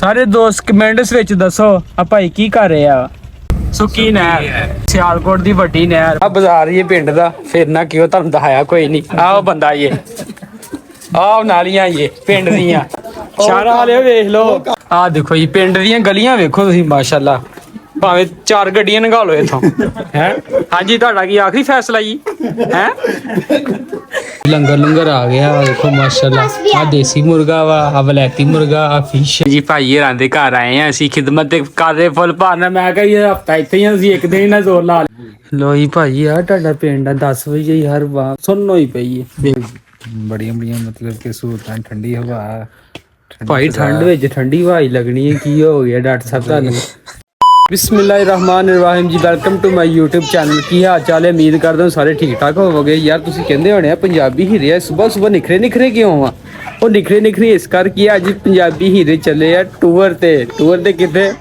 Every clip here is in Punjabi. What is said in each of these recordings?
ਸਾਰੇ ਦੋਸਤ ਕਮੈਂਟਸ ਵਿੱਚ ਦੱਸੋ ਆ ਭਾਈ ਕੀ ਕਰ ਰਿਹਾ ਸੁੱਕੀ ਨਹਿਰ ਸਿਆਲਕੋਟ ਦੀ ਵੱਡੀ ਨਹਿਰ ਆ ਬਾਜ਼ਾਰ ਇਹ ਪਿੰਡ ਦਾ ਫਿਰ ਨਾ ਕਿਉਂ ਤੁਹਾਨੂੰ ਦਿਖਾਇਆ ਕੋਈ ਨਹੀਂ ਆਹ ਬੰਦਾ ਇਹ ਆਹ ਨਾਲੀਆਂ ਇਹ ਪਿੰਡ ਦੀਆਂ ਸ਼ਾਰਾ ਵਾਲੇ ਵੇਖ ਲਓ ਆਹ ਦੇਖੋ ਜੀ ਪਿੰਡ ਦੀਆਂ ਗਲੀਆਂ ਵੇਖੋ ਤੁਸੀਂ ਮਾਸ਼ਾਅੱਲਾ ਭਾਵੇਂ 4 ਗੱਡੀਆਂ ਲੰਘਾ ਲਓ ਇਥੋਂ ਹੈ ਹਾਂਜੀ ਤੁਹਾਡਾ ਕੀ ਆਖਰੀ ਫੈਸਲਾ ਜੀ ਹੈ ਲੰਗਰ ਆ ਗਿਆ ਦੇਖੋ ਮਾਸ਼ਾਅੱਲਾ ਆ ਦੇਸੀ ਮੁਰਗਾ ਵਾ ਆ ਵਲੈਤੀ ਮੁਰਗਾ ਆ ਫਿਸ਼ ਜੀ ਭਾਈ ਹਰਾਂ ਦੇ ਘਰ ਆਏ ਆ ਅਸੀਂ ਖਿਦਮਤ ਤੇ ਕਰ ਰਹੇ ਫੁੱਲ ਭਾਰਨਾ ਮੈਂ ਕਿਹਾ ਇਹ ਹਫਤਾ ਇੱਥੇ ਹੀ ਅਸੀਂ ਇੱਕ ਦਿਨ ਹੀ ਨਾ ਜ਼ੋਰ ਲਾ ਲੋ ਜੀ ਭਾਈ ਆ ਤੁਹਾਡਾ ਪਿੰਡ ਆ 10 ਵਜੇ ਹੀ ਹਰ ਵਾਰ ਸੁਣਨੋ ਹੀ ਪਈ ਹੈ ਬੜੀਆਂ ਮਤਲਬ ਕਿ ਸਹੂਲਤਾਂ ਠੰਡੀ ਹਵਾ ਭਾਈ ਠੰਡ ਵਿੱਚ ਠੰਡੀ ਹਵਾ ਹੀ ਲੱਗਣੀ ਹੈ ਕੀ ਹੋ ਗਿਆ ਡਾਕਟਰ ਸਾਹਿਬ ਤੁਹਾਨੂੰ ਬਿਸਮਿਲ੍ਲਾਹਿਰਰਹਿਮਾਨਿਰਰਹੀਮ ਜੀ welcome to my YouTube channel ਕੀ ਹਾਲ ਚਾਲ ਹੈ ਉਮੀਦ ਕਰਦਾ ਹਾਂ ਸਾਰੇ ਠੀਕ ਠਾਕ ਹੋਵੋਗੇ ਯਾਰ ਤੁਸੀਂ ਕਹਿੰਦੇ ਹੋਣੇ ਆ ਪੰਜਾਬੀ ਹੀਰੇ ਸਵੇਰ ਨਿਖਰੇ ਕਿਉਂ ਆ ਉਹ ਨਿਖਰੇ ਇਸ ਕਰਕੇ ਅੱਜ ਪੰਜਾਬੀ ਹੀਰੇ ਚੱਲੇ ਆ ਟੂਰ ਤੇ ਕਿੱਥੇ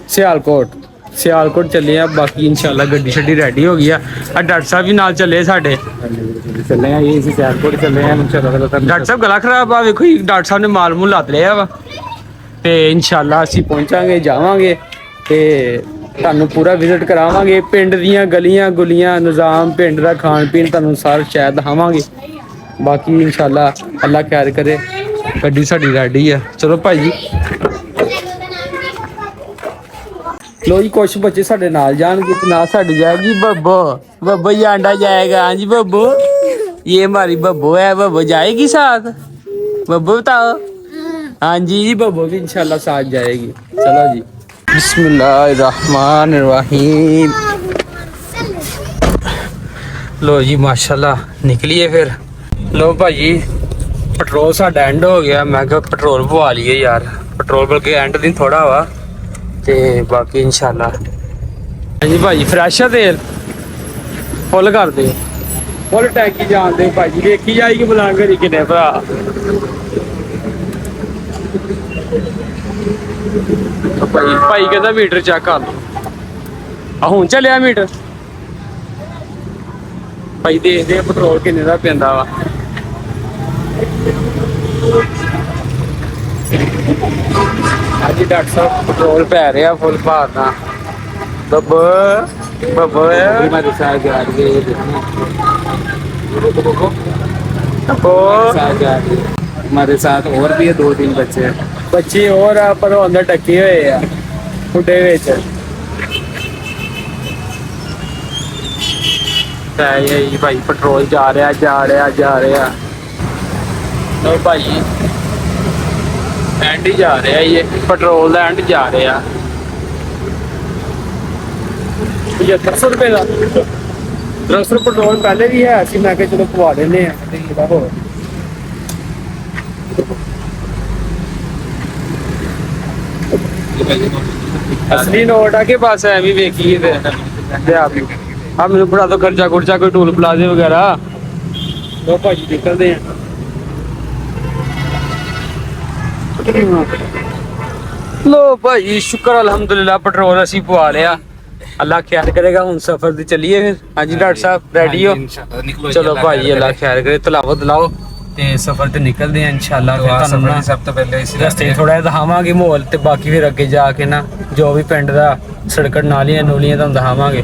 ਸਿਆਲਕੋਟ ਚੱਲੇ ਆ ਬਾਕੀ ਇਨਸ਼ਾਅੱਲਾ ਗੱਡੀ ਛੱਡੀ ਰੈਡੀ ਹੋ ਗਈ ਆ ਡਾਕਟਰ ਸਾਹਿਬ ਵੀ ਨਾਲ ਚੱਲੇ ਸਾਡੇ ਚੱਲੇ ਆ ਇਹ ਸਿਆਲਕੋਟ ਚੱਲੇ ਆ ਡਾਕਟਰ ਸਾਹਿਬ ਗਲਾ ਖਰਾਬ ਆ ਵੇਖੋ ਡਾਕਟਰ ਸਾਹਿਬ ਨੇ ਮਾਲ ਮੂਲ ਲੱਤ ਲਿਆ ਵਾ ਤੇ ਇਨਸ਼ਾਅੱਲਾ ਅਸੀਂ ਪਹੁੰਚਾਂਗੇ ਜਾਵਾਂਗੇ ਤੇ ਤੁਹਾਨੂੰ ਪੂਰਾ ਵਿਜ਼ਿਟ ਕਰਾਵਾਂਗੇ ਪਿੰਡ ਦੀਆਂ ਗਲੀਆਂ ਗੁਲੀਆਂ ਨਿਜ਼ਾਮ ਪਿੰਡ ਦਾ ਖਾਣ ਪੀਣ ਤੁਹਾਨੂੰ ਸਾਰਾ ਸ਼ਾਇਦ ਦਿਖਾਵਾਂਗੇ ਬਾਕੀ ਇਨਸ਼ਾਅੱਲਾ ਅੱਲਾ ਖੈਰ ਕਰੇ ਗੱਡੀ ਸਾਡੀ ਰੈਡੀ ਆ ਚਲੋ ਭਾਈ ਜੀ लो जी कुछ बच्चे साढ़े नाल जाएंगे तो ना साड़ी जाएगी बब्बो जांडा जाएगा हाँ जी बब्बो ये हमारी बब्बो है बब्बो जाएगी साथ बब्बो बताओ हाँ जी बब्बो भी इंशाल्लाह साथ जाएगी चलो जी बिस्मिल्लाहिर्रहमानिर्रहीम लो जी माशाल्लाह निकलिए फिर लो भाई पेट्रोल साडा एंड हो गया मैं कहा पेट्रोल पवा लिए यार पेट्रोल बल्कि एंड दिन थोड़ा हुआ ਤੇ ਬਾਕੀ ਇਨਸ਼ਾਅੱਲਾ ਹਾਂਜੀ ਭਾਈ ਫਰੈਸ਼ ਆ ਤੇਲ ਫੁੱਲ ਕਰ ਦੇ ਫੁੱਲ ਟੈਂਕੀ ਜਾਂਦੇ ਭਾਜੀ ਵੇਖੀ ਜਾਏਗੀ ਬਲਾਂਗਰੀ ਕਿੰਨੇ ਭਰਾ ਭਾਈ ਕਹਿੰਦਾ ਮੀਟਰ ਚੈੱਕ ਕਰ ਲਓ ਆ ਹੁਣ ਚੱਲਿਆ ਮੀਟਰ ਭਾਈ ਦੇਖਦੇ ਆ ਪੈਟਰੋਲ ਕਿੰਨੇ ਦਾ ਪੈਂਦਾ ਵਾ ਅੱਜ ਡਾਕਟਰ ਸਾਹਿਬ ਪੈਟਰੋਲ ਪੈ ਰਿਹਾ ਫੁੱਲ ਭਾਰਨਾ ਬੱਬੋ हमारे साथ जा रही है हमारे साथ और भी है 2-3 बच्चे और पर अंदर टके हुए आ खुडे विच भाई पेट्रोल जा रहा तो भाई एंड ही जा रहा है ये पेट्रोल का एंड जा रहा 7500 रुपए का 10 पेट्रोल पहले भी है असि मैं चलो पवा लेने हो असली नोट आ के पास है भी वेखिए आप मैंने बड़ा तो खर्चा कोई टूल प्लाजे वगैरह तो भाजी निकलते हैं लो भाई शुक्र अल्हम्दुलिल्लाह पेट्रोल असी पवा लिया अल्लाह ख्याल करेगा हुन सफर ते चलिए फिर हाँ जी डॉक्टर साहब रेडी हो चलो भाई अल्लाह ख्याल करे तलावत लाओ ते सफर ते निकलदे हैं इंशाअल्लाह फिर तुहानू सब तो पहले इसी रस्ते थोड़ा दिखावांगे माहौल ते बाकी फिर अगे जाके ना जो भी पिंड दा सड़क नालियां नूलियां तुहानू दिखावांगे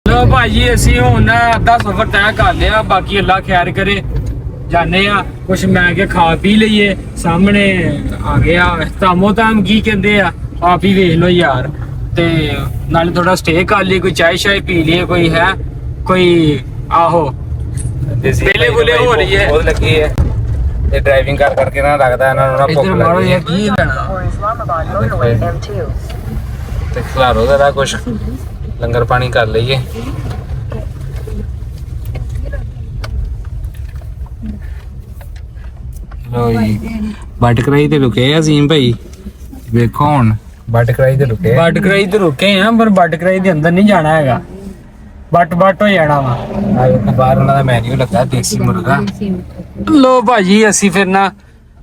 लो भाई असी हुन अद्धा सफर तय कर लिया बाकी अल्लाह ख्याल करे जाने कुछ मैं क्या खा पी लीए सामने आ गया तामो ताम की कहते आप ही वेख लो यार ते नाले थोड़ा स्टे कर लिए कोई चाय शाय पी लिए कोई है कोई आहो बेले बुले हो रही है बहुत लगी है ये ड्राइविंग कर करके ना लगता है ना भूख लगी है की लेना ते खिलारो जरा कुछ लंगर पानी कर लईए बट कराई ते रुके अजीम भाई देखो हुन बट कराई ते रुके हैं पर बट कराई दे अंदर नहीं जाना हैगा बट हो जाना वा बाहर उन्हां दा मेन्यू लगा देसी मुर्गा लो भाजी असी फिर ना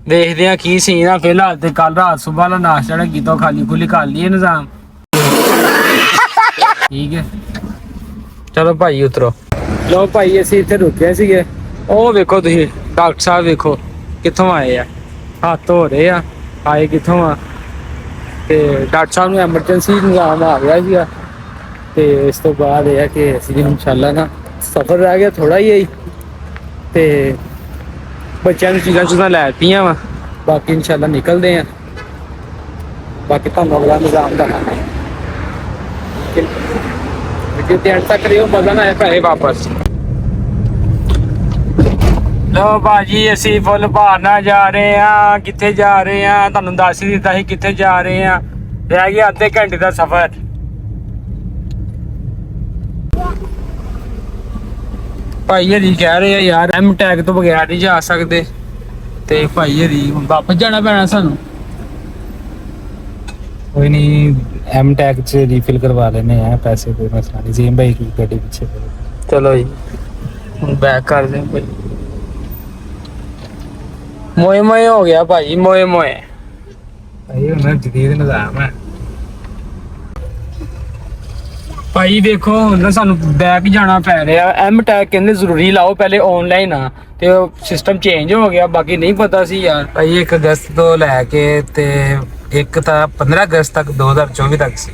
देखते हैं की सीन है फिलहाल ते कल रात सुबह दा नाश्ता ना कीता खाली खुली कर लिए निजाम ठीक है चलो भाई उतरो लो भाई असी इत्थे रुके सीगे ओ वेखो तुसीं डॉक्टर साहब वेखो कित्थों आए आ ਹੱਥ ਧੋ ਰਹੇ ਆ, ਆਏ ਕਿੱਥੋਂ ਆ। ਤੇ ਡਾਕਟਰ ਸਾਹਿਬ ਨੂੰ ਐਮਰਜੈਂਸੀ ਨਿਜ਼ਾਮ ਆ ਗਿਆ ਸੀਗਾ। ਤੇ ਇਸ ਤੋਂ ਬਾਅਦ ਇਹ ਹੈ ਕਿ ਅਸੀਂ ਇਨਸ਼ਾਅੱਲਾ ਨਾ ਸਫ਼ਰ ਰਹਿ ਗਿਆ ਥੋੜਾ ਹੀ ਹੈ ਤੇ ਬੱਚਿਆਂ ਨੂੰ ਚੀਜ਼ਾਂ ਲੈ ਦਿੱਤੀਆਂ ਵਾ, ਬਾਕੀ ਇਨਸ਼ਾਅੱਲਾ ਨਿਕਲਦੇ ਆ। ਬਾਕੀ ਤੁਹਾਨੂੰ ਅਗਲਾ ਨਿਜ਼ਾਮ ਦਾ ਵੀਡੀਓ ਤੇ ਐਂਡ ਤੱਕ ਕਰਿਓ, ਮਜ਼ਾ ਨਾ ਆਏ ਪੈਸੇ ਵਾਪਸ। ਲੋ ਭਾਜੀ ਅਸੀਂ ਫੁੱਲ ਭਾਰਨਾ ਜਾ ਰਹੇ ਆ। ਕਿੱਥੇ ਜਾ ਰਹੇ ਆ ਤੁਹਾਨੂੰ ਦੱਸ ਹੀ ਦਿੱਤਾ ਸੀ ਕਿੱਥੇ ਜਾ ਰਹੇ ਆ। ਰਹਿ ਗਿਆ ਅੱਧੇ ਘੰਟੇ ਦਾ ਸਫ਼ਰ। ਭਾਈ ਹਰੀ ਕਹਿ ਰਹੇ ਆ ਯਾਰ ਐਮ ਟੈਗ ਤੋਂ ਬਗੈਰ ਨਹੀਂ ਜਾ ਸਕਦੇ, ਤੇ ਭਾਈ ਹਰੀ ਹੁਣ ਵਾਪਸ ਜਾਣਾ ਪੈਣਾ ਸਾਨੂੰ। ਕੋਈ ਨਹੀਂ, ਐਮ ਟੈਗ ਚ ਰੀਫਿਲ ਕਰਵਾ ਲੈਨੇ ਆ, ਪੈਸੇ ਕੋਈ ਮਸਲਾ ਨਹੀਂ। ਜ਼ੀਮ ਭਾਈ ਕੀ ਗੱਡੀ ਪਿੱਛੇ ਚਲੋ ਜੀ ਹੁਣ ਬੈਕ ਕਰਦੇ ਆ ਭਾਈ। ਮੋਏ ਮੋਏ ਹੋ ਗਿਆ ਭਾਜੀ, ਮੋਏ ਮੋਏ। ਭਾਈ ਉਹਨਾਂ ਜਦੀਦ ਨਿਜ਼ਾਮ ਹੈ ਭਾਈ ਵੇਖੋ ਹੁਣ ਸਾਨੂੰ ਬੈਕ ਜਾਣਾ ਪੈ ਰਿਹਾ। ਐਮ ਟੈਗ ਕਹਿੰਦੇ ਜ਼ਰੂਰੀ ਲਾਓ, ਪਹਿਲੇ ਆਨਲਾਈਨ ਆ ਤੇ ਉਹ ਸਿਸਟਮ ਚੇਂਜ ਹੋ ਗਿਆ, ਬਾਕੀ ਨਹੀਂ ਪਤਾ ਸੀ ਯਾਰ। ਭਾਈ 1 ਅਗਸਤ ਤੋਂ ਲੈ ਕੇ ਤੇ ਇੱਕ ਤਾਂ 15 ਅਗਸਤ ਤੱਕ 2024 ਤੱਕ ਸੀ,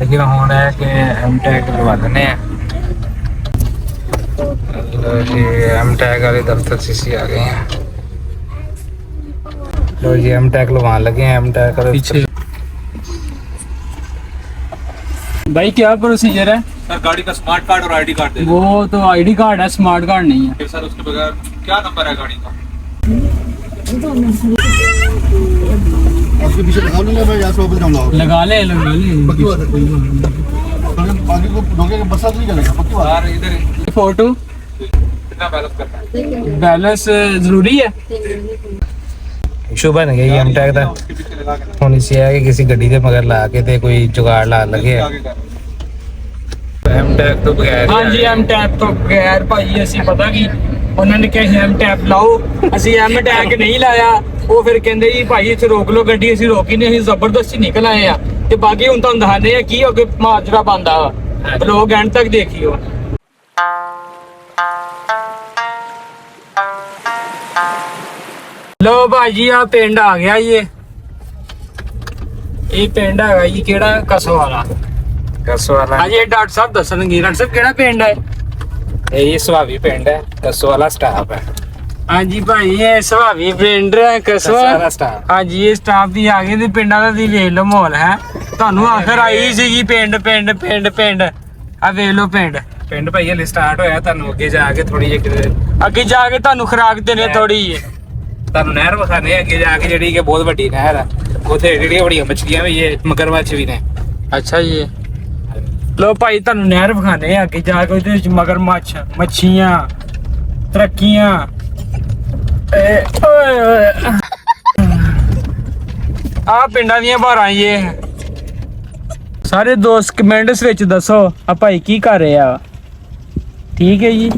ਲੇਕਿਨ ਹੁਣ ਹੈ ਕਿ ਐਮ ਟੈਗ ਲਵਾ ਲੈਣੇ ਆ। ਇਹ ਐਮ ਟੈਗ ਵਾਲੇ ਦਫ਼ਤਰ ਸੀ ਆ ਗਏ ਆ। लो जी एम टैग लवान लगे हैं। एम टैग का पीछे भाई क्या प्रोसीजर है सर? गाड़ी का स्मार्ट कार्ड और आईडी कार्ड दे दो। वो तो आईडी कार्ड है, स्मार्ट कार्ड नहीं है। फिर सर उसके बगैर क्या नंबर है गाड़ी का? आपके पीछे लगा लूंगा मैं, यहाँ से वापस जाऊंगा। लगा ले पक्की बात है। आगे को डोंगे के बरसात नहीं करेगा, पक्की बात सर इधर फोटो कितना बैलेंस करना है? बैलेंस जरूरी है। इशू बन गई एम टैग का। उसके पीछे लगा के ਹੁਣ ਇਸੇ ਆ ਕਿ ਕਿਸੇ ਗੱਡੀ ਦੇ ਮਗਰ ਲਾ ਕੇ ਤੇ ਕੋਈ ਜੁਗਾੜ ਲਾ ਲਗੇ आगे कर। ਐਮ ਟੈਗ ਤੋਂ ਬਗੈਰ हाँ जी एम टैग तो बगैर भाई ਅਸੀਂ ਪਤਾ ਕੀ ਉਹਨਾਂ ਨੇ ਕਿਹਾ ਐਮ ਟੈਗ ਲਾਓ, ਅਸੀਂ ਐਮ ਟੈਗ ਨਹੀਂ ਲਾਇਆ। ਉਹ ਫਿਰ ਕਹਿੰਦੇ ਜੀ ਭਾਈ ਇੱਥੇ ਰੋਕ ਲਓ ਗੱਡੀ, ਅਸੀਂ ਰੋਕੀ ਨਹੀਂ, ਅਸੀਂ ਜ਼ਬਰਦਸਤੀ ਨਿਕਲ ਆਏ ਆ। ਤੇ ਬਾਕੀ ਹੁਣ ਤੁਹਾਨੂੰ ਦਿਖਾਣੇ ਆ ਕੀ ਅੱਗੇ ਮਾਜਰਾ ਬੰਦਾ ਵਾ। ਬਲੌਗ ਐਂਡ ਤੱਕ ਦੇਖਿਓ। ਲੋ ਭਾਜੀ ਆ ਪਿੰਡ ਆ ਗਿਆ ਇਹ ਪਿੰਡ ਹੈਗਾ ਜੀ ਕਿਹੜਾ ਕਸੋ ਵਾਲਾ। ਕਸੋ ਵਾਲਾ ਹਾਂਜੀ ਇਹ ਡਾਕਟਰ ਸਾਹਿਬ ਦੱਸਣਗੇ। ਡਾਕਟਰ ਸਾਹਿਬ ਕਿਹੜਾ ਪਿੰਡ ਹੈ? ਇਹ ਸੁਹਾਵੀ ਪਿੰਡ ਹੈ, ਕਸੋ ਵਾਲਾ ਸਟਾਫ ਹੈ। ਹਾਂਜੀ ਭਾਈ ਇਹ ਸੁਹਾਵੀ ਪਿੰਡ ਹੈ ਕਸੋ ਵਾਲਾ ਕਸਵਾ। ਸਟਾਫ। ਹਾਂਜੀ ਇਹ ਸਟਾਫ ਦੀ ਆ ਗਏ ਤੇ ਪਿੰਡਾਂ ਦਾ ਦੀ ਵੇਖ ਲਓ ਮਾਹੌਲ ਹੈ। ਤੁਹਾਨੂੰ ਆਖਰ ਆਈ ਸੀਗੀ ਪਿੰਡ ਪਿੰਡ ਪਿੰਡ ਪਿੰਡ ਆ ਵੇਖ ਲਓ ਪਿੰਡ। ਪਿੰਡ ਭਾਈ ਹਲੇ ਸਟਾਰਟ ਹੋਇਆ, ਤੁਹਾਨੂੰ ਅੱਗੇ ਜਾ ਕੇ ਥੋੜੀ ਜਿਹੀ ਅੱਗੇ ਜਾ ਕੇ ਤੁਹਾਨੂੰ ਖੁਰਾਕ ਦੇਣੇ ਥੋੜੀ ਜਿਹੀ। ਤੁਹਾਨੂੰ ਨਹਿਰ ਵਿਖਾਣੇ ਅੱਗੇ ਜਾ ਕੇ, ਜਿਹੜੀ ਕਿ ਬਹੁਤ ਵੱਡੀ ਨਹਿਰ ਆ। ਉੱਥੇ ਜਿਹੜੀਆਂ ਬੜੀਆਂ ਮੱਛੀਆਂ ਵੀ ਇਹ ਮਗਰਮੱਛ ਵੀ ਨੇ। ਅੱਛਾ ਜੀ ਲੋ ਭਾਈ ਤੁਹਾਨੂੰ ਨਹਿਰ ਵਿਖਾਣੇ ਆ ਅੱਗੇ ਜਾ ਕੇ, ਉਹਦੇ ਵਿੱਚ ਮਗਰਮੱਛ, ਮੱਛੀਆਂ, ਤਰੱਕੀਆਂ। ਆ ਪਿੰਡਾਂ ਦੀਆਂ ਬਾਰਾਂ ਇਹ ਸਾਰੇ ਦੋਸਤ ਕਮੈਂਟਸ ਵਿੱਚ ਦੱਸੋ ਆ ਭਾਈ ਕੀ ਕਰ ਰਿਹਾ। ਠੀਕ ਹੈ ਜੀ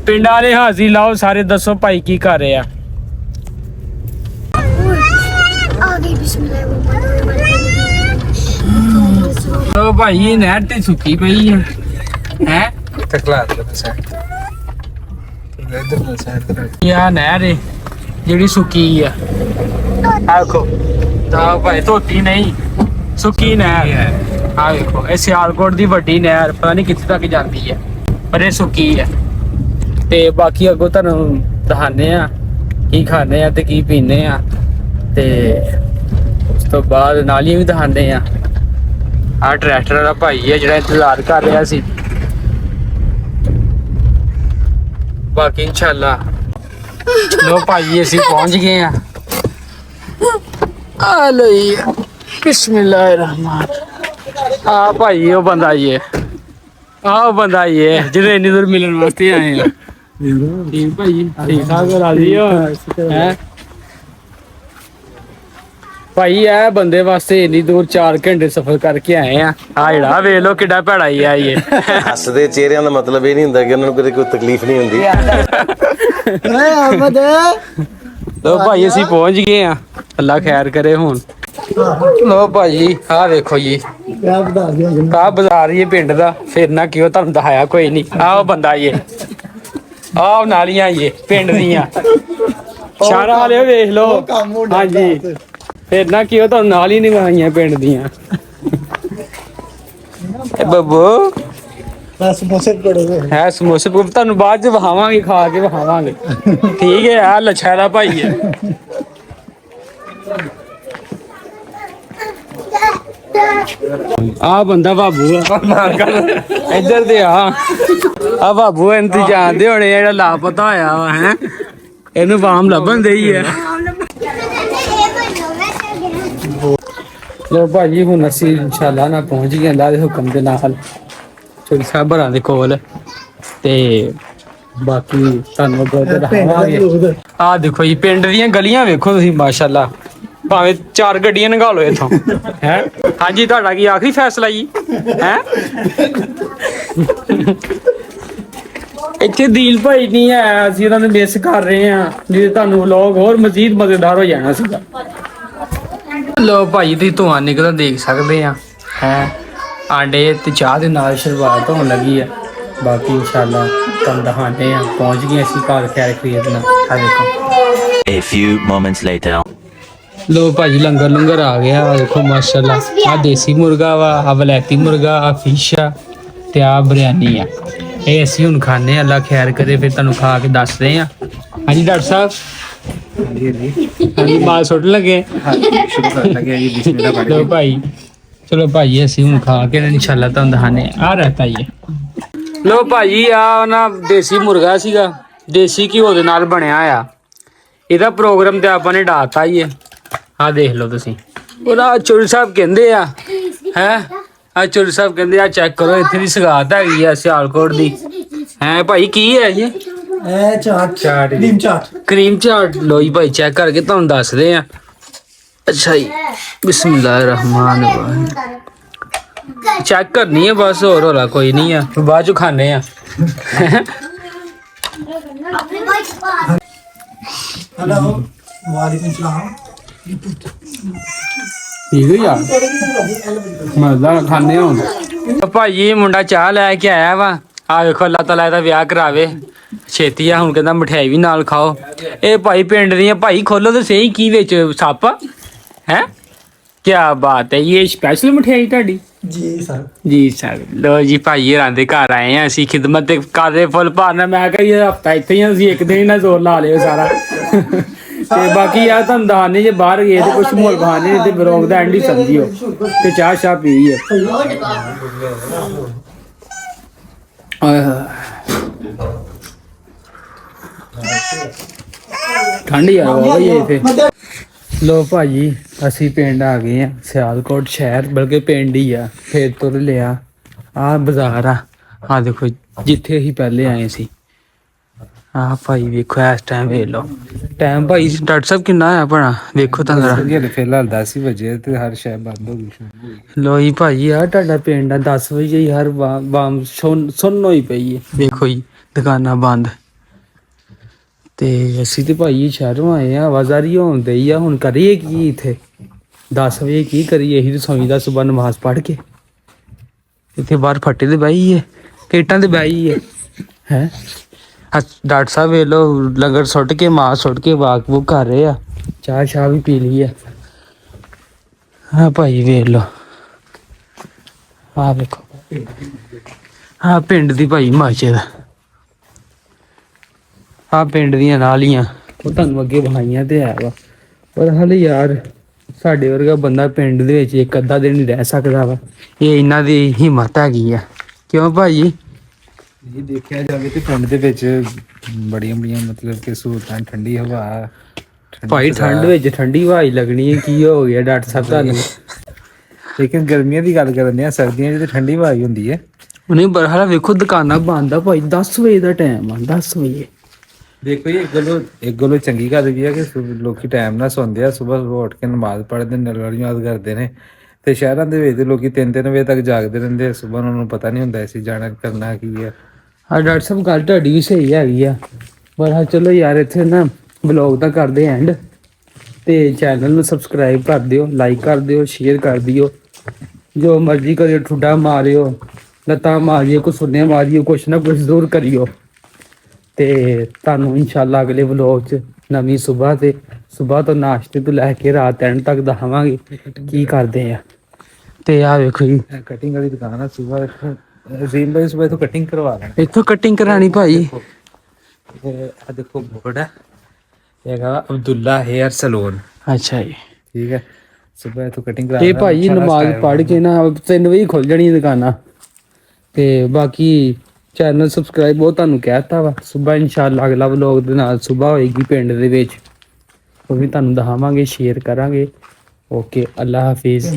ਪਿੰਡਾਂ ਵਾਲੇ ਹਾਜ਼ਰੀ ਲਾਓ, ਸਾਰੇ ਦੱਸੋ ਭਾਈ ਕੀ ਕਰ ਰਿਹਾ। आगे बिस्मिल्लाह। ਲੋ ਭਾਈ ਇਹ ਨਹਿਰ ਤੇ ਸੁੱਕੀ ਪਈ ਹੈ ਤਕਲਾ ਦੇ ਸਾਈਡ ਇਧਰ ਦੇ ਸਾਈਡ ਤੇ ਇਹ ਆ ਨਹਿਰ ਏ ਜਿਹੜੀ ਸੁੱਕੀ ਆ। ਆਖੋ ਤਾਂ ਭਾਈ ਧੋਤੀ ਨਹੀਂ, ਸੁੱਕੀ ਨਹਿਰ ਹੈ। ਆ ਵੇਖੋ ਇਹ ਸਿਆਲਕੋਟ ਦੀ ਵੱਡੀ ਨਹਿਰ, ਪਤਾ ਨਹੀਂ ਕਿੱਥੇ ਤੱਕ ਜਾਂਦੀ ਹੈ ਪਰ ਇਹ ਸੁੱਕੀ ਹੈ। ਤੇ ਬਾਕੀ ਅੱਗੋਂ ਤੁਹਾਨੂੰ ਦਿਖਾਣੇ ਆ ਕੀ ਖਾਣੇ ਆ ਤੇ ਕੀ ਪੀਣੇ ਆ, ਤੇ ਉਸ ਤੋਂ ਬਾਅਦ ਨਾਲੀਆਂ ਵੀ ਦਿਖਾਣੇ ਆ। ਆ ਟਰੈਕਟਰ ਵਾਲਾ ਭਾਈ ਹੈ ਜਿਹੜਾ ਇੰਤਜ਼ਾਰ ਕਰ ਰਿਹਾ ਸੀ। ਬਾਕੀ ਇਨਸ਼ਾਅੱਲਾ ਲੋ ਭਾਈ ਅਸੀਂ ਪਹੁੰਚ ਗਏ ਆ। ਆ ਲਈ ਬਿਸਮਿਲ੍ਲਾਹਿਰਰਹਿਮਾਨ। ਆ ਭਾਈ ਉਹ ਬੰਦਾ ਹੀ ਹੈ, ਆਹ ਬੰਦਾ ਹੀ ਹੈ ਜਿਹੜੇ ਇੰਨੀ ਦੂਰ ਮਿਲਣ ਵਾਸਤੇ ਆਏ ਆ। ਠੀਕ ਭਾਈ ਠੀਕ ਠਾਕ ਰਾਜੀ ਹੋ ਹੈ ਭਾਈ। ਇਹ ਬੰਦੇ ਵਾਸਤੇ ਇੰਨੀ ਦੂਰ 4 ਘੰਟੇ ਸਫ਼ਰ ਕਰਕੇ ਆਏ ਆ। ਆ ਜਿਹੜਾ ਵੇਖ ਲੋ ਕਿੱਡਾ ਭੈੜਾ ਹੀ ਆ ਇਹ। ਹੱਸਦੇ ਚਿਹਰਿਆਂ ਦਾ ਮਤਲਬ ਇਹ ਨਹੀਂ ਹੁੰਦਾ ਕਿ ਉਹਨਾਂ ਨੂੰ ਕਦੇ ਕੋਈ ਤਕਲੀਫ ਨਹੀਂ ਹੁੰਦੀ। ਲੋ ਭਾਈ ਅਸੀਂ ਪਹੁੰਚ ਗਏ ਆ, ਅੱਲਾ ਖੈਰ ਕਰੇ ਹੁਣ। ਲੋ ਭਾਜੀ ਆਹ ਵੇਖੋ ਜੀ ਆਹ ਬਾਜ਼ਾਰ ਹੀ ਪਿੰਡ ਦਾ, ਫਿਰ ਨਾ ਕਿਉਂ ਤੁਹਾਨੂੰ ਦਿਖਾਇਆ ਕੋਈ ਨਹੀਂ। ਆਹ ਬੰਦਾ ਹੀ ਆਹ ਨਾਲੀਆਂ ਹੀ ਪਿੰਡ ਦੀਆਂ। ਇਸ਼ਾਰਾ ਵਾਲੇ ਵੇਖ ਲਓ ਕੰਮ ਹੋ ਹਾਂਜੀ ਫਿਰ ਨਾ ਕਿਉਂ ਤੁਹਾਨੂੰ ਨਾਲ ਹੀ ਨਿਭਾਈਆਂ ਪਿੰਡ ਦੀਆਂ ਬੱਬੂ ਬਸ ਮੋਸੇ ਕੋੜੇ ਹੈ ਸਮੋਸੇ ਪੁੱਪ ਤੁਹਾਨੂੰ ਬਾਅਦ ਚ ਵਹਾਵਾਂਗੇ ਖਾ ਕੇ ਵਹਾਵਾਂਗੇ ਠੀਕ ਹੈ ਆ ਲੱਛਾ ਦਾ ਭਾਈ ਹੈ ਆ ਬੰਦਾ ਬਾਬੂ ਆ ਇੱਧਰ ਤੇ ਆ ਬਾਬੂ ਇਹਨੂੰ ਜਾਣਦੇ ਹੋਣੇ ਜਿਹੜਾ ਲਾਪਤਾ ਹੋਇਆ ਵਾ ਹੈ ਇਹਨੂੰ ਵਾਮ ਲੱਭਣ ਦੇ ਹੀ ਹੈ ਲੋ ਭਾਜੀ ਹੁਣ ਅਸੀਂ ਇਨਸ਼ਾਅੱਲਾ ਨਾ ਪਹੁੰਚ ਗਏ ਅੱਲਾ ਦੇ ਹੁਕਮ ਦੇ ਨਾਲ ਚੋਰੀ ਸਾਹਿਬਾਂ ਦੇ ਕੋਲ ਤੇ ਬਾਕੀ ਤੁਹਾਨੂੰ ਬਹੁਤ ਦਿਖਾਵਾਂਗੇ ਆ ਦੇਖੋ ਜੀ ਪਿੰਡ ਦੀਆਂ ਗਲੀਆਂ ਵੇਖੋ ਤੁਸੀਂ ਮਾਸ਼ਾਅੱਲਾ ਭਾਵੇਂ 4 ਗੱਡੀਆਂ ਲੰਘਾ ਲਓ ਇੱਥੋਂ ਹੈ ਹਾਂਜੀ ਤੁਹਾਡਾ ਕੀ ਆਖਰੀ ਫੈਸਲਾ ਜੀ ਹੈ ਇੱਥੇ ਦੀਲ ਭਾਈ ਨਹੀਂ ਹੈ ਅਸੀਂ ਉਹਨਾਂ ਨੂੰ ਮਿਸ ਕਰ ਰਹੇ ਹਾਂ ਜੇ ਤੁਹਾਨੂੰ ਵਲੌਗ ਹੋਰ ਮਜ਼ੀਦ ਮਜ਼ੇਦਾਰ ਹੋ ਜਾਣਾ ਸੀਗਾ ਲੋ ਭਾਈ ਤੁਸੀਂ ਧੂਆਂ ਨਿਕਲਦਾ ਦੇਖ ਸਕਦੇ ਆ ਹੈ ਆਂਡੇ ਤੇ ਚਾਹ ਦੇ ਨਾਲ ਸ਼ੁਰੂਆਤ ਹੋਣ ਲੱਗੀ ਆ ਬਾਕੀ ਇਨਸ਼ਾਅੱਲਾ ਤੁਹਾਨੂੰ ਦਿਖਾਉਂਦੇ ਆ ਪਹੁੰਚ ਗਏ ਅਸੀਂ ਘਰ ਖੈਰ ਖਰੀਦਣਾ ਆ ਦੇਖੋ A few moments later. ਲੋ ਭਾਜੀ ਲੰਗਰ ਆ ਗਿਆ ਆ ਦੇਖੋ ਮਾਸ਼ਾਅੱਲਾ ਆ ਦੇਸੀ ਮੁਰਗਾ ਵਾ ਆ ਵਲੈਤੀ ਮੁਰਗਾ ਆ ਫਿਸ਼ ਆ ਤੇ ਆ ਬਿਰਿਆਨੀ ਆ ਇਹ ਅਸੀਂ ਹੁਣ ਖਾਣੇ ਆ ਅੱਲਾ ਖੈਰ ਕਰੇ ਫਿਰ ਤੁਹਾਨੂੰ ਖਾ ਕੇ ਦੱਸਦੇ ਆ ਹਾਂਜੀ ਡਾਕਟਰ ਸਾਹਿਬ ਹਾਂਜੀ ਮਾਲ ਸੁੱਟ ਲਗੇ ਸ਼ੁਰੂ ਕਰਨ ਲੱਗੇ ਜੀ ਬਿਸਮਿਲ੍ਲਾ ਲੋ ਭਾਈ ਚਲੋ ਭਾਈ ਅਸੀਂ ਹੁਣ ਖਾ ਕੇ ਇਨਸ਼ਾਅੱਲਾ ਤੁਹਾਨੂੰ ਦਿਖਾਣੇ ਆ ਰਹਤਾ ਹੀ ਲੋ ਭਾਜੀ ਆ ਨਾ ਦੇਸੀ ਮੁਰਗਾ ਸੀਗਾ ਦੇਸੀ ਘਿਓ ਦੇ ਨਾਲ ਬਣਿਆ ਆ ਇਹਦਾ ਪ੍ਰੋਗਰਾਮ ਤੇ ਆਪਾਂ ਨੇ ਡਾਤਾ ਹੀ ਹੈ ਆ ਦੇਖ ਲਓ ਤੁਸੀਂ ਉਹਦਾ ਚੋਰੀ ਸਾਹਿਬ ਕਹਿੰਦੇ ਆ ਹੈ ਆ ਚੋਰੀ ਸਾਹਿਬ ਕਹਿੰਦੇ ਆ ਚੈੱਕ ਕਰੋ ਇੱਥੇ ਦੀ ਸਗਾਤ ਹੈਗੀ ਆ ਸਿਆਲਕੋਟ ਦੀ ਹੈ ਭਾਈ ਕੀ ਹੈ ਇਹ ਇਹ ਚਾਟ ਕਰੀਮ ਚਾਟ ਲੋ ਜੀ ਭਾਈ ਚੈੱਕ ਕਰਕੇ ਤੁਹਾਨੂੰ ਦੱਸਦੇ ਆ ਅੱਛਾ ਜੀ ਬਿਸਮਿਲ੍ਲਾਹਿਰ ਰਹਿਮਾਨ ਰਹੀਮ ਚੈੱਕ ਕਰਨੀ ਹੈ ਬਸ ਹੋਰ ਹੋਲਾ ਕੋਈ ਨਹੀਂ ਆ ਬਾਅਦ ਚ ਖਾਣੇ ਆ हेलो वालेकुम सलाम ਠੀਕ ਹੈ ਯਾਰ ਮਜ਼ਾ ਖਾਣੇ ਹੁਣ ਭਾਈ ਮੁੰਡਾ ਚਾਹ ਲੈ ਕੇ ਆਇਆ ਵਾ ਆ ਵੇਖੋ ਅੱਲਾਹ ਤਾਲਾ ਇਹਦਾ ਵਿਆਹ ਕਰਾਵੇ ਛੇਤੀ ਆ ਹੁਣ ਕਹਿੰਦਾ ਮਠਿਆਈ ਵੀ ਨਾਲ ਖਾਓ ਇਹ ਭਾਈ ਪਿੰਡ ਦੀਆਂ ਭਾਈ ਖੋਲੋ ਤੇ ਸਹੀ ਕੀ ਵਿੱਚ ਸੱਪ ਹੈ ਕੀ ਬਾਤ ਹੈ ਇਹ ਸਪੈਸ਼ਲ ਮਠਿਆਈ ਤੁਹਾਡੀ ਜੀ ਸਰ ਲੋ ਜੀ ਭਾਈ ਹਰਾਂ ਦੇ ਘਰ ਆਏ ਆ ਅਸੀਂ ਖਿਦਮਤ ਤੇ ਕਰ ਰਹੇ ਫੁੱਲ ਭਾਰਨਾ ਮੈਂ ਕਿਹਾ ਇਹ ਹਫਤਾ ਇੱਥੇ ਹੀ ਅਸੀਂ ਇੱਕ ਦਿਨ ਹੀ ਨਾ ਜ਼ੋਰ ਲਾ ਲਿਓ ਸਾਰਾ ਤੇ ਬਾਕੀ ਯਾਰ ਤੁਹਾਨੂੰ ਦੱਸਣੇ ਜੇ ਬਾਹਰ ਗਏ ਤੇ ਕੁਛ ਮੋਲ ਬਹਾਨੇ ਤੇ ਬਰੋਗ ਦਾ ਐਂਡ ਹੀ ਸਮਝਿਓ ਤੇ ਚਾਹ ਪੀ ਹੈ ਠੰਡ ਯਾਰ ਹੋ ਗਈ ਇੱਥੇ ਲੋ ਭਾਜੀ ਅਸੀਂ ਪਿੰਡ ਆ ਗਏ ਆ ਸਿਆਲਕੋਟ ਸ਼ਹਿਰ ਬਲਕਿ ਪਿੰਡ ਹੀ ਆ ਫੇਰ ਤੁਰ ਲਿਆ ਆ ਬਾਜ਼ਾਰ ਆ ਦੇਖੋ ਜਿੱਥੇ ਅਸੀਂ ਪਹਿਲੇ ਆਏ ਸੀ ਆ ਭਾਈ ਵੇਖੋ ਇਸ ਟਾਈਮ ਵੇਖ ਲਓ ਟਾਈਮ ਭਾਈ ਡਾਕਟਰ ਸਾਹਿਬ ਕਿੰਨਾ ਆ ਆਪਣਾ ਵੇਖੋ ਤਾਂ ਜ਼ਰਾ ਫਿਲਹਾਲ 10 ਹੀ ਵਜੇ ਤੇ ਹਰ ਸ਼ੈ ਬੰਦ ਹੋ ਗਈ ਲੋ ਜੀ ਭਾਜੀ ਆ ਤੁਹਾਡਾ ਪਿੰਡ ਆ 10 ਵਜੇ ਹੀ ਹਰ ਬਾਮ ਸੁੰਨ ਹੋਈ ਪਈ ਹੈ ਵੇਖੋ ਜੀ ਦੁਕਾਨਾਂ ਬੰਦ ਤੇ ਅਸੀਂ ਤੇ ਭਾਈ ਸ਼ਹਿਰੋਂ ਆਏ ਆ ਆਵਾਜ਼ਾਰੀ ਹੁੰਦੇ ਹੀ ਆ ਹੁਣ ਕਰੀਏ ਕੀ ਇੱਥੇ 10 ਵਜੇ ਕੀ ਕਰੀਏ ਇਹੀ ਰਸੋਈ ਦਾ ਸਵੇਰ ਨਮਾਜ਼ ਪੜ੍ਹ ਕੇ ਇੱਥੇ ਬਾਹਰ ਫੱਟੇ ਤੇ ਬਹਿਈ ਹੈ ਕੇਟਾਂ ਤੇ ਬਹਿਈ ਹੈ ਡਾਕਟਰ ਸਾਹਿਬ ਵੇਖ ਲੋ ਲੰਗਰ ਸੁੱਟ ਕੇ ਮਾਂ ਸੁੱਟ ਕੇ ਵਾਕ ਵੂਕ ਕਰ ਰਹੇ ਆ ਚਾਹ ਵੀ ਪੀ ਲਈ ਆ ਹਾਂ ਭਾਈ ਵੇਖ ਲੋ ਆ ਵੇਖੋ ਆ ਪਿੰਡ ਦੀ ਭਾਈ ਮਸਜਿਦ ਆ ਪਿੰਡ ਦੀਆਂ ਨਾਲੀਆਂ ਉਹ ਤੁਹਾਨੂੰ ਅੱਗੇ ਵਹਾਈਆਂ ਤੇ ਆ ਵਾ ਪਰ ਹਲੇ ਯਾਰ ਸਾਡੇ ਵਰਗਾ ਬੰਦਾ ਪਿੰਡ ਦੇ ਵਿੱਚ ਇੱਕ ਅੱਧਾ ਦਿਨ ਹੀ ਰਹਿ ਸਕਦਾ ਵਾ ਇਹ ਇਹਨਾਂ ਦੀ ਹਿੰਮਤ ਹੈਗੀ ਆ ਕਿਉਂ ਭਾਈ ਇਹ ਦੇਖਿਆ ਜਾਵੇ ਤੇ ਪਿੰਡ ਦੇ ਵਿੱਚ ਬੜੀਆਂ ਮਤਲਬ ਕਿ ਸਹੂਲਤਾਂ ਠੰਡੀ ਹਵਾ ਭਾਈ ਠੰਡ ਵਿੱਚ ਠੰਡੀ ਹਵਾ ਹੀ ਲੱਗਣੀ ਹੈ ਕੀ ਹੋ ਗਿਆ ਡਾਕਟਰ ਸਾਹਿਬ ਤੁਹਾਨੂੰ ਲੇਕਿਨ ਗਰਮੀਆਂ ਦੀ ਗੱਲ ਕਰਦੇ ਆ ਸਰਦੀਆਂ 'ਚ ਤੇ ਠੰਡੀ ਹਵਾ ਹੀ ਹੁੰਦੀ ਹੈ ਉਹਨੇ ਬਰਹਾਲਾ ਵੇਖੋ ਦੁਕਾਨਾਂ ਬੰਦ ਆ ਭਾਈ 10 ਵਜੇ ਦਾ ਟਾਈਮ ਆ 10 ਵਜੇ ਦੇਖੋ ਜੀ ਇੱਕ ਗੱਲੋਂ ਚੰਗੀ ਗੱਲ ਵੀ ਹੈ ਕਿ ਲੋਕੀ ਟਾਈਮ ਨਾਲ ਸੌਂਦੇ ਆ ਸਵੇਰ ਉੱਠ ਕੇ ਨਮਾਜ਼ ਪੜ੍ਹਦੇ ਨੇ ਨਮਾਜ਼ ਕਰਦੇ ਨੇ ਤੇ ਸ਼ਹਿਰਾਂ ਦੇ ਵਿੱਚ ਲੋਕੀ 3-3 ਵਜੇ ਤੱਕ ਜਾਗਦੇ ਰਹਿੰਦੇ ਆ ਸਵੇਰ ਉਹਨਾਂ ਨੂੰ ਪਤਾ ਨਹੀਂ ਹੁੰਦਾ ਸੀ ਜਾਣਾ ਕਰਨਾ ਕੀ ਹੈ ਹਾਂ ਡਾਕਟਰ ਸਾਹਿਬ ਗੱਲ ਤੁਹਾਡੀ ਵੀ ਸਹੀ ਹੈਗੀ ਆ ਪਰ ਹਾਂ ਚਲੋ ਯਾਰ ਇੱਥੇ ਨਾ ਵਲੌਗ ਦਾ ਕਰਦੇ ਐਂਡ ਤੇ ਚੈਨਲ ਨੂੰ ਸਬਸਕ੍ਰਾਈਬ ਕਰ ਦਿਓ ਲਾਈਕ ਕਰ ਦਿਓ ਸ਼ੇਅਰ ਕਰ ਦਿਓ ਜੋ ਮਰਜ਼ੀ ਕਰਿਓ ਠੁੱਡਾ ਮਾਰਿਓ ਲੱਤਾਂ ਮਾਰਿਓ ਕੁਛ ਸੁਣਨੇ ਮਾਰਿਓ ਕੁਛ ਨਾ ਕੁਛ ਜ਼ਰੂਰ ਕਰਿਓ ਤੇ ਤੁਹਾਨੂੰ ਇਨਸ਼ਾਅੱਲਾ ਅਗਲੇ ਵਲੋਗ 'ਚ ਨਵੀਂ ਸਵੇਰ ਤੋਂ ਨਾਸ਼ਤੇ ਤੋਂ ਲੈ ਕੇ ਰਾਤ ਐਂਡ ਤੱਕ ਦਿਖਾਵਾਂਗੇ ਕੀ ਕਰਦੇ ਆ। ਤੇ ਆ ਵੇਖੋ ਜੀ ਕਟਿੰਗ ਵਾਲੀ ਦੁਕਾਨ ਆ ਸੁਬਾ ਜ਼ੀਮ ਭਾਈ ਸੁਬਾ ਤੋਂ ਕਟਿੰਗ ਕਰਵਾ ਲੈਣਾ। ਇੱਥੋਂ ਕਟਿੰਗ ਕਰਾਣੀ ਭਾਈ। ਆ ਦੇਖੋ ਬੋਰਡ ਹੈ ਹੈਗਾ ਅਬਦੁੱਲਾ ਹੇਅਰ ਸਲੂਨ। ਅੱਛਾ ਜੀ ਠੀਕ ਹੈ ਸੁਬਾ ਤੋਂ ਕਟਿੰਗ ਕਰਾ ਇਹ ਭਾਈ ਨਮਾਜ਼ ਪੜ੍ਹ ਕੇ ਨਾ 3 ਵਜੇ ਖੁੱਲ ਜਾਣੀ ਦੁਕਾਨਾਂ। ਤੇ ਬਾਕੀ ਚੈਨਲ ਸਬਸਕ੍ਰਾਈਬ ਉਹ ਤੁਹਾਨੂੰ ਕਹਿਤਾ ਵਾ। ਸੁਬਾ ਇਨਸ਼ਾਅੱਲਾ ਅਗਲਾ ਵਲੋਗ ਦੇ ਨਾਲ ਸੁਬਾ ਹੋਏਗੀ ਪਿੰਡ ਦੇ ਵਿੱਚ, ਉਹ ਵੀ ਤੁਹਾਨੂੰ ਦਿਖਾਵਾਂਗੇ, ਸ਼ੇਅਰ ਕਰਾਂਗੇ। ਓਕੇ, ਅੱਲਾ ਹਾਫਿਜ਼।